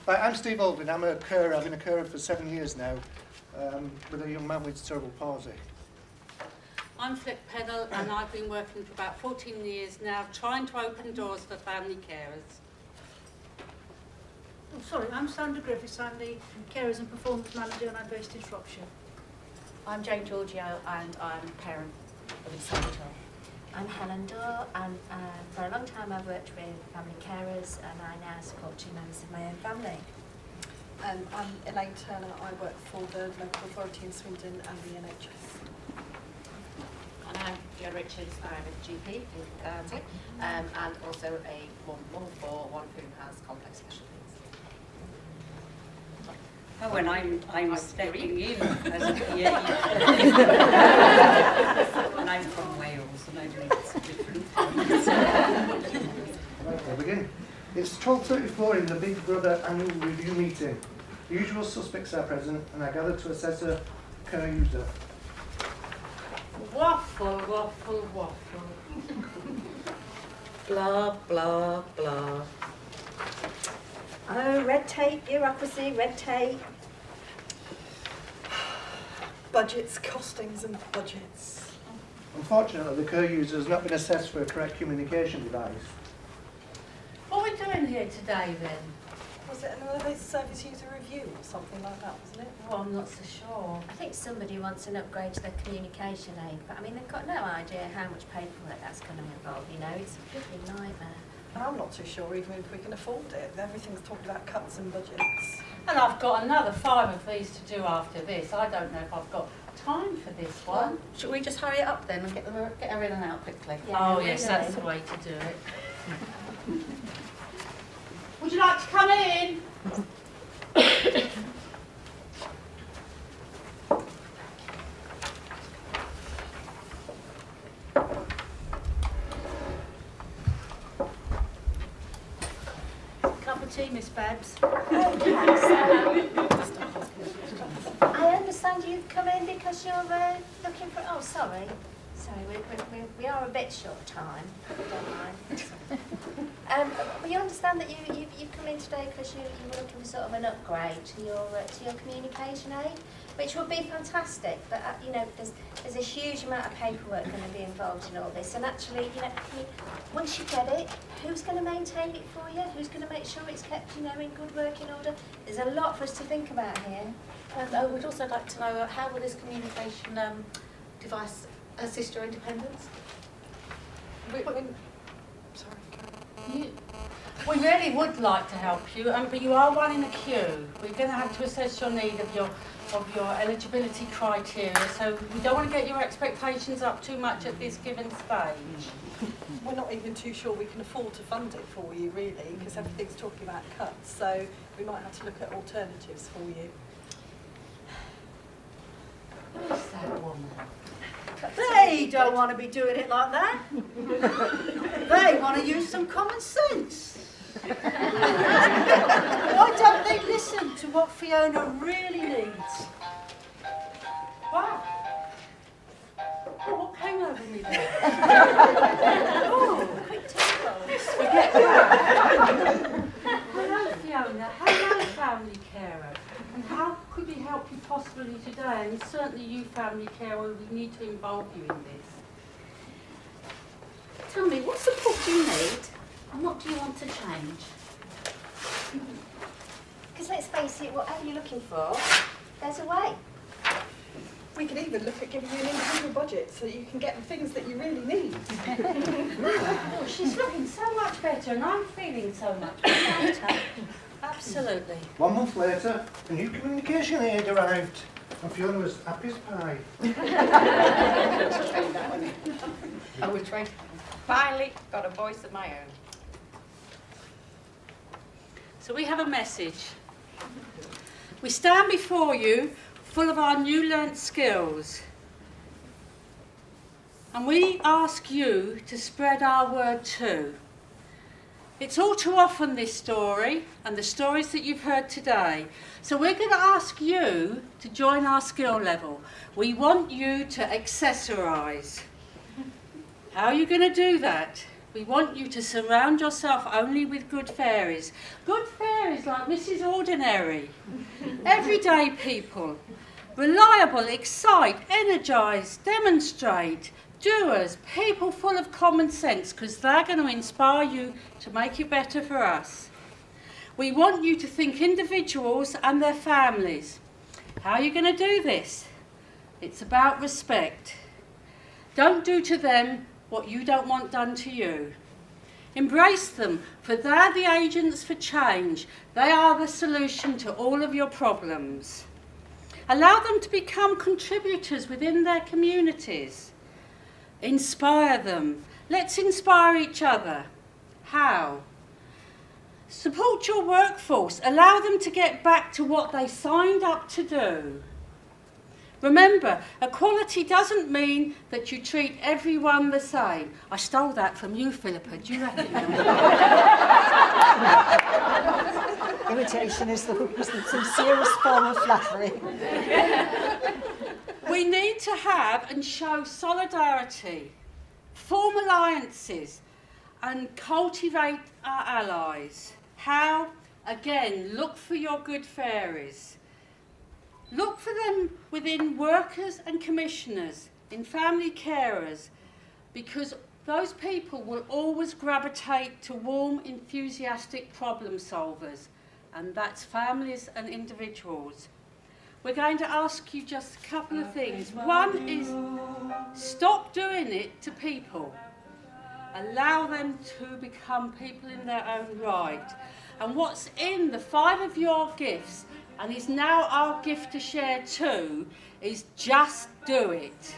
Right, I'm Steve Aldrin. I'm a carer. I've been a carer for 7 years now with a young man with cerebral palsy. I'm Flick Pennell and I've been working for about 14 years now trying to open doors for family carers. Oh, sorry, I'm Sandra Griffiths. I'm the Carers and Performance Manager and I'm based in Shropshire. I'm Jane Giorgio and I'm a parent of a disabled. I'm Helen Dorr and for a long time I've worked with family carers and I now support 2 members of my own family. I'm Elaine Turner. I work for the local authority in Swindon and the NHS. And I'm Fiona Richards. I'm a GP in Guernsey and also a mum for one who has complex special needs. Oh, and I'm stepping in as a PA. And I'm from Wales and I do lots of different things. Right, we'll begin. It's 12:34 in the Big Brother annual review meeting. The usual suspects are present and I gather to assess a care user. Waffle, waffle, waffle. Blah, blah, blah. Oh, red tape, bureaucracy, red tape. Budgets, costings and budgets. Unfortunately, the care user has not been assessed for a correct communication device. What are we doing here today then? Was it another service user review or something like that, wasn't it? Well, I'm not so sure. I think somebody wants an upgrade to their communication aid, but I mean they've got no idea how much paperwork that's going to involve, you know, it's a bloody nightmare. And I'm not too sure even if we can afford it. Everything's talking about cuts and budgets. And I've got another 5 of these to do after this. I don't know if I've got time for this one. Should we just hurry it up then and get her in and out quickly? Yeah, Oh really. yes, that's the way to do it. Would you like to come in? Cup of tea, Miss Babs. I understand you've come in because you're looking for... Oh, sorry. Sorry, we are a bit short time. Don't mind. But you understand that you've come in today because you were looking for sort of an upgrade to your communication aid, which would be fantastic. But you know, there's a huge amount of paperwork going to be involved in all this. And actually, you know, once you get it, who's going to maintain it for you? Who's going to make sure it's kept, you know, in good working order? There's a lot for us to think about here. And we'd also like to know how will this communication device assist your independence? We really would like to help you, but you are one in a queue. We're going to have to assess your need of your eligibility criteria, so we don't want to get your expectations up too much at this given stage. We're not even too sure we can afford to fund it for you, really, because everything's talking about cuts. So we might have to look at alternatives for you. Who's that woman? They don't want to be doing it like that. They want to use some common sense. Why don't they listen to what Fiona really needs? Wow. Oh, what came over me there? Oh, quick tempo. Forget that. Hello, Fiona. Hello, family carer. And how could we help you possibly today? And certainly you, family carer, we need to involve you in this. Tell me, what support do you need and what do you want to change? Because let's face it, whatever you're looking for, there's a way. We could even look at giving you an individual budget so that you can get the things that you really need. Oh, she's looking so much better and I'm feeling so much better. Absolutely. 1 month later, a new communication aid arrived and Fiona was happy as pie. I was trained. Finally got a voice of my own. So we have a message. We stand before you full of our new learnt skills. And we ask you to spread our word too. It's all too often this story and the stories that you've heard today. So we're going to ask you to join our skill level. We want you to accessorise. How are you going to do that? We want you to surround yourself only with good fairies. Good fairies like Mrs. Ordinary. Everyday people. Reliable, excite, energise, demonstrate. Doers, people full of common sense, because they're going to inspire you to make it better for us. We want you to think individuals and their families. How are you going to do this? It's about respect. Don't do to them what you don't want done to you. Embrace them, for they're the agents for change. They are the solution to all of your problems. Allow them to become contributors within their communities. Inspire them. Let's inspire each other. How? Support your workforce. Allow them to get back to what they signed up to do. Remember, equality doesn't mean that you treat everyone the same. I stole that from you, Philippa. Do you recognise that? Imitation is the sincerest form of flattery. We need to have and show solidarity, form alliances, and cultivate our allies. How? Again, look for your good fairies. Look for them within workers and commissioners, in family carers, because those people will always gravitate to warm, enthusiastic problem solvers, and that's families and individuals. We're going to ask you just a couple of things. One is stop doing it to people. Allow them to become people in their own right. And what's in the 5 of your gifts, and is now our gift to share too, is just do it.